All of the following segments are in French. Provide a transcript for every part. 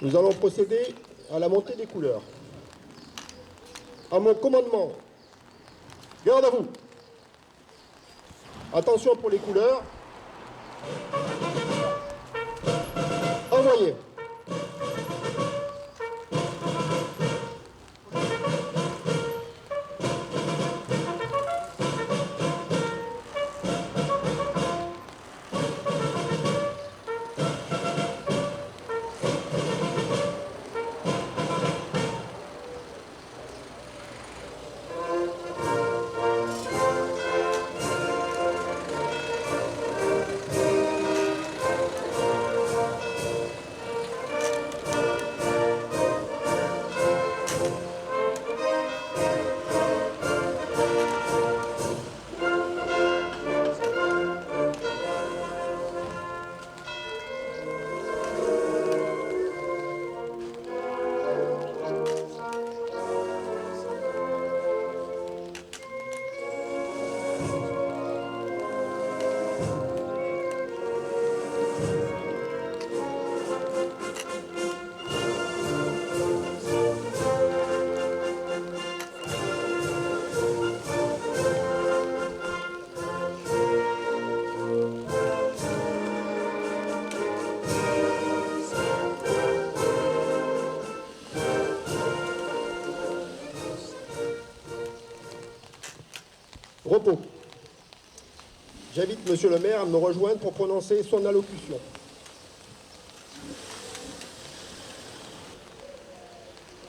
Nous allons procéder à la montée des couleurs. À mon commandement, garde à vous. Attention pour les couleurs. Envoyez. Repos. J'invite Monsieur le maire à me rejoindre pour prononcer son allocution.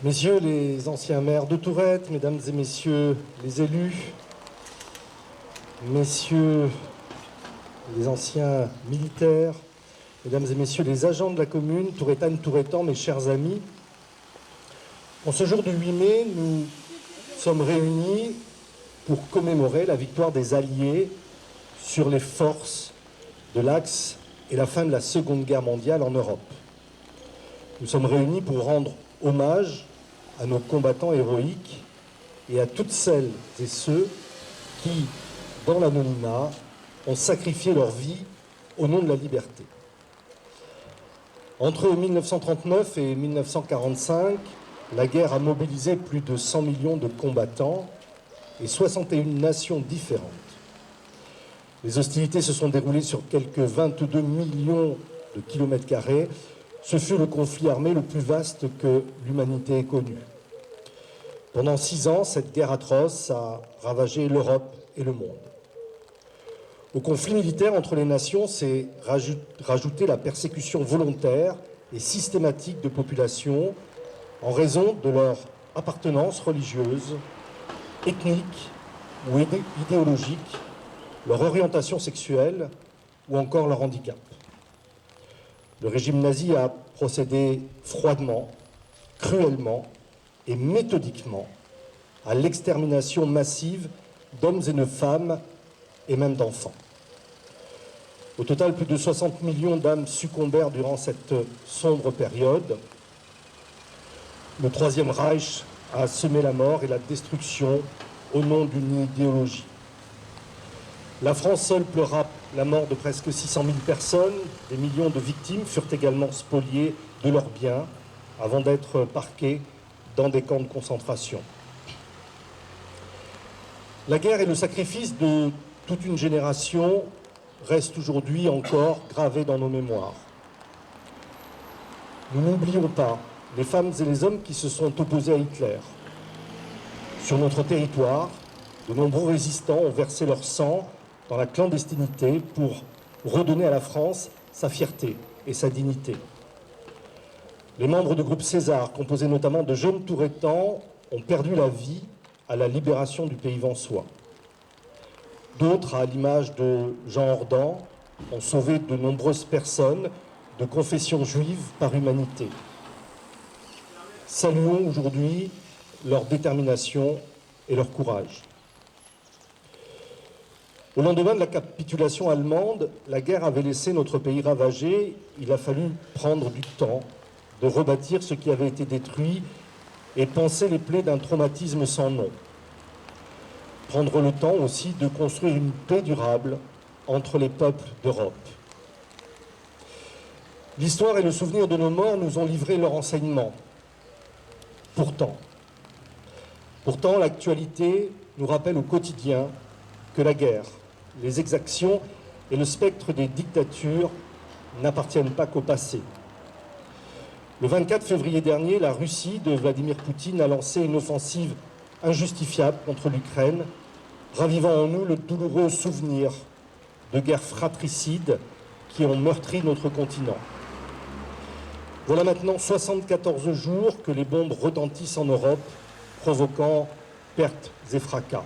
Messieurs les anciens maires de Tourette, mesdames et messieurs les élus, messieurs les anciens militaires, mesdames et messieurs les agents de la commune, Tourettanes, Tourettans, mes chers amis, en ce jour du 8 mai, nous sommes réunis pour commémorer la victoire des Alliés sur les forces de l'Axe et la fin de la Seconde Guerre mondiale en Europe. Nous sommes réunis pour rendre hommage à nos combattants héroïques et à toutes celles et ceux qui, dans l'anonymat, ont sacrifié leur vie au nom de la liberté. Entre 1939 et 1945, la guerre a mobilisé plus de 100 millions de combattants et 61 nations différentes. Les hostilités se sont déroulées sur quelques 22 millions de kilomètres carrés. Ce fut le conflit armé le plus vaste que l'humanité ait connu. Pendant 6 ans, cette guerre atroce a ravagé l'Europe et le monde. Au conflit militaire entre les nations s'est rajoutée la persécution volontaire et systématique de populations en raison de leur appartenance religieuse, ethnique ou idéologique, leur orientation sexuelle ou encore leur handicap. Le régime nazi a procédé froidement, cruellement et méthodiquement à l'extermination massive d'hommes et de femmes et même d'enfants. Au total, plus de 60 millions d'âmes succombèrent durant cette sombre période. Le Troisième Reich a semé la mort et la destruction au nom d'une idéologie. La France seule pleura la mort de presque 600 000 personnes. Des millions de victimes furent également spoliées de leurs biens avant d'être parquées dans des camps de concentration. La guerre et le sacrifice de toute une génération restent aujourd'hui encore gravés dans nos mémoires. Nous n'oublions pas les femmes et les hommes qui se sont opposés à Hitler. Sur notre territoire, de nombreux résistants ont versé leur sang dans la clandestinité pour redonner à la France sa fierté et sa dignité. Les membres du groupe César, composés notamment de jeunes Tourettans, ont perdu la vie à la libération du pays vansois. D'autres, à l'image de Jean Ordan, ont sauvé de nombreuses personnes de confession juive par humanité. Saluons aujourd'hui leur détermination et leur courage. Au lendemain de la capitulation allemande, la guerre avait laissé notre pays ravagé. Il a fallu prendre du temps de rebâtir ce qui avait été détruit et panser les plaies d'un traumatisme sans nom. Prendre le temps aussi de construire une paix durable entre les peuples d'Europe. L'histoire et le souvenir de nos morts nous ont livré leur enseignement. Pourtant, l'actualité nous rappelle au quotidien que la guerre, les exactions et le spectre des dictatures n'appartiennent pas qu'au passé. Le 24 février dernier, la Russie de Vladimir Poutine a lancé une offensive injustifiable contre l'Ukraine, ravivant en nous le douloureux souvenir de guerres fratricides qui ont meurtri notre continent. Voilà maintenant 74 jours que les bombes retentissent en Europe, provoquant pertes et fracas.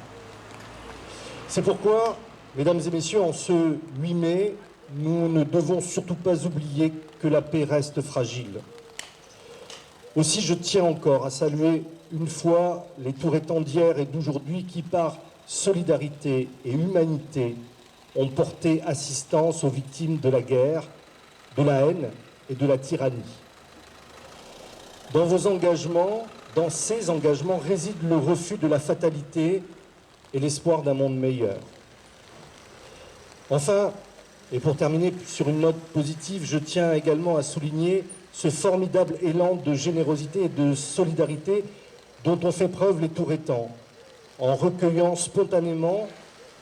C'est pourquoi, mesdames et messieurs, en ce 8 mai, nous ne devons surtout pas oublier que la paix reste fragile. Aussi, je tiens encore à saluer une fois les Touretans d'hier et d'aujourd'hui qui, par solidarité et humanité, ont porté assistance aux victimes de la guerre, de la haine et de la tyrannie. Dans vos engagements, dans ces engagements, réside le refus de la fatalité et l'espoir d'un monde meilleur. Enfin, et pour terminer sur une note positive, je tiens également à souligner ce formidable élan de générosité et de solidarité dont ont fait preuve les Touretans, en recueillant spontanément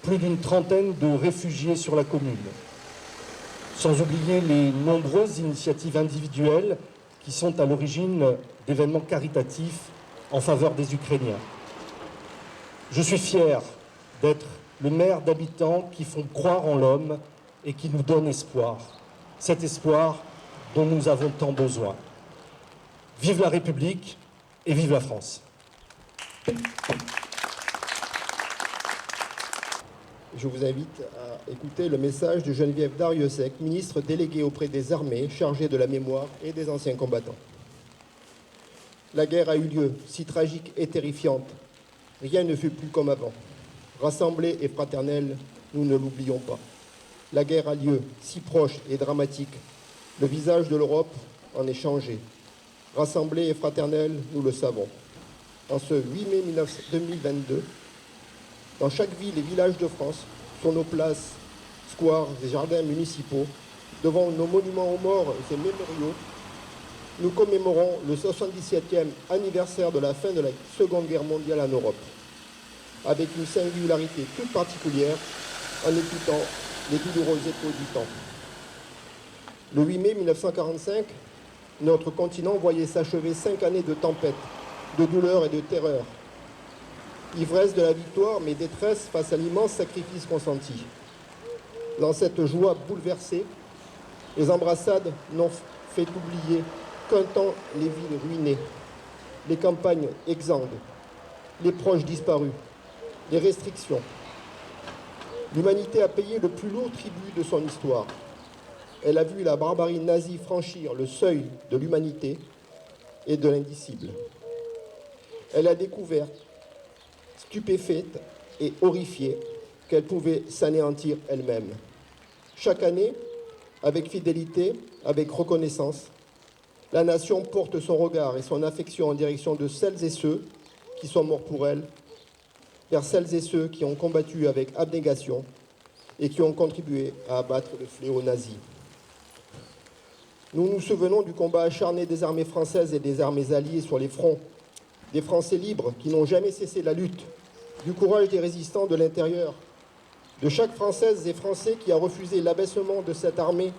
plus d'une trentaine de réfugiés sur la commune. Sans oublier les nombreuses initiatives individuelles qui sont à l'origine d'événements caritatifs en faveur des Ukrainiens. Je suis fier d'être le maire d'habitants qui font croire en l'homme et qui nous donnent espoir. Cet espoir dont nous avons tant besoin. Vive la République et vive la France. Je vous invite à écouter le message de Geneviève Darrieussecq, ministre déléguée auprès des armées, chargée de la mémoire et des anciens combattants. La guerre a eu lieu, si tragique et terrifiante. Rien ne fut plus comme avant. Rassemblés et fraternels, nous ne l'oublions pas. La guerre a lieu, si proche et dramatique. Le visage de l'Europe en est changé. Rassemblés et fraternels, nous le savons. En ce 8 mai 2022, dans chaque ville et village de France, sur nos places, squares et jardins municipaux, devant nos monuments aux morts et mémoriaux, nous commémorons le 77e anniversaire de la fin de la Seconde Guerre mondiale en Europe, avec une singularité toute particulière en écoutant les douloureux échos du temps. Le 8 mai 1945, notre continent voyait s'achever 5 années de tempête, de douleur et de terreur. Ivresse de la victoire, mais détresse face à l'immense sacrifice consenti. Dans cette joie bouleversée, les embrassades n'ont fait oublier qu'un temps les villes ruinées, les campagnes exsangues, les proches disparus, les restrictions. L'humanité a payé le plus lourd tribut de son histoire. Elle a vu la barbarie nazie franchir le seuil de l'humanité et de l'indicible. Elle a découvert, stupéfaite et horrifiée, qu'elle pouvait s'anéantir elle-même. Chaque année, avec fidélité, avec reconnaissance, la nation porte son regard et son affection en direction de celles et ceux qui sont morts pour elle, vers celles et ceux qui ont combattu avec abnégation et qui ont contribué à abattre le fléau nazi. Nous nous souvenons du combat acharné des armées françaises et des armées alliées sur les fronts, des Français libres qui n'ont jamais cessé la lutte, du courage des résistants de l'intérieur, de chaque Française et Français qui a refusé l'abaissement de cette armée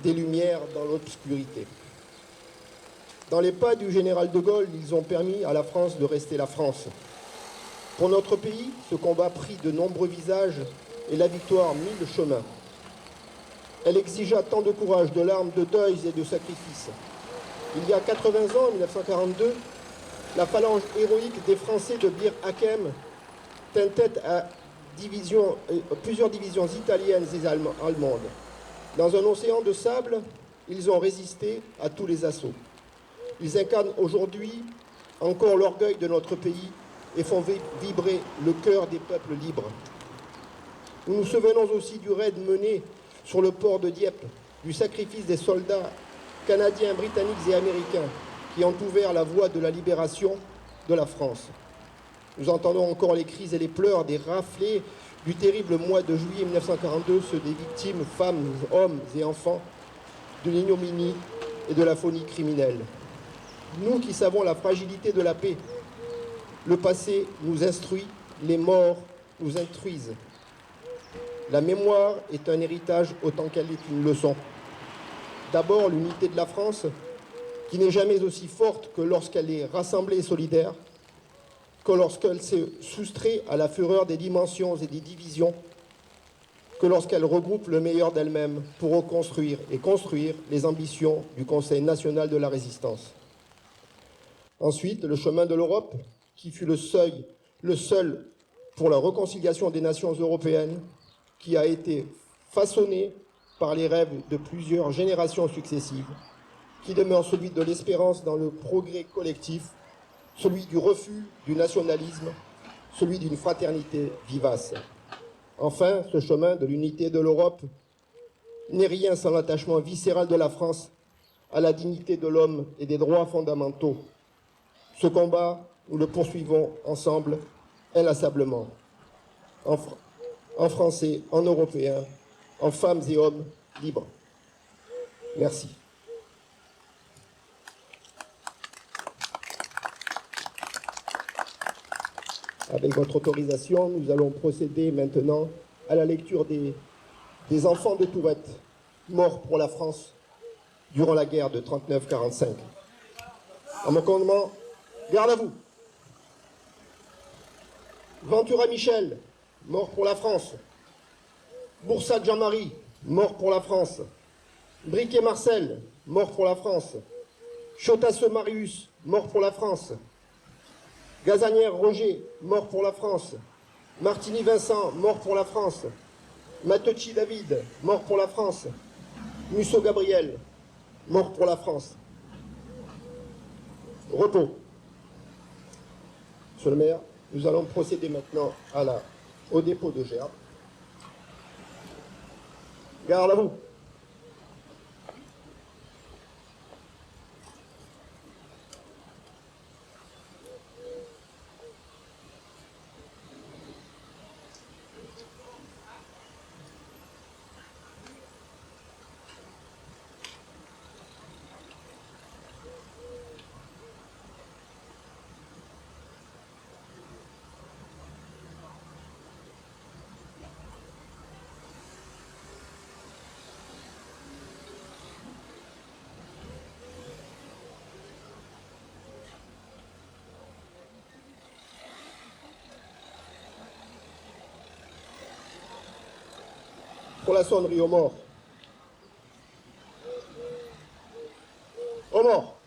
des Lumières dans l'obscurité. Dans les pas du général de Gaulle, ils ont permis à la France de rester la France. Pour notre pays, ce combat prit de nombreux visages et la victoire mit le chemin. Elle exigea tant de courage, de larmes, de deuils et de sacrifices. Il y a 80 ans, en 1942, la phalange héroïque des Français de Bir Hakeim tint tête à plusieurs divisions italiennes et allemandes. Dans un océan de sable, ils ont résisté à tous les assauts. Ils incarnent aujourd'hui encore l'orgueil de notre pays et font vibrer le cœur des peuples libres. Nous nous souvenons aussi du raid mené sur le port de Dieppe, du sacrifice des soldats canadiens, britanniques et américains qui ont ouvert la voie de la libération de la France. Nous entendons encore les cris et les pleurs des raflés du terrible mois de juillet 1942, ceux des victimes, femmes, hommes et enfants, de l'ignominie et de la folie criminelle. Nous qui savons la fragilité de la paix, le passé nous instruit, les morts nous instruisent. La mémoire est un héritage autant qu'elle est une leçon. D'abord, l'unité de la France, qui n'est jamais aussi forte que lorsqu'elle est rassemblée et solidaire, que lorsqu'elle se soustrait à la fureur des dimensions et des divisions, que lorsqu'elle regroupe le meilleur d'elle-même pour reconstruire et construire les ambitions du Conseil national de la résistance. Ensuite, le chemin de l'Europe, qui fut le seul pour la réconciliation des nations européennes, qui a été façonné par les rêves de plusieurs générations successives, qui demeure celui de l'espérance dans le progrès collectif, celui du refus du nationalisme, celui d'une fraternité vivace. Enfin, ce chemin de l'unité de l'Europe n'est rien sans l'attachement viscéral de la France à la dignité de l'homme et des droits fondamentaux. Ce combat, nous le poursuivons ensemble, inlassablement, en Français, en Européens, en femmes et hommes libres. Merci. Avec votre autorisation, nous allons procéder maintenant à la lecture des enfants de Tourette, morts pour la France durant la guerre de 39-45. En mon commandement, garde à vous. Ventura Michel, mort pour la France. Boursat Jean-Marie, mort pour la France. Briquet Marcel, mort pour la France. Chotasseux Marius, mort pour la France. Gazanière Roger, mort pour la France. Martini Vincent, mort pour la France. Mateucci David, mort pour la France. Musso Gabriel, mort pour la France. Repos. Monsieur le maire, nous allons procéder maintenant au dépôt de gerbe. Garde à vous. Pour la sonnerie aux morts. Aux morts.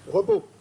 Repos.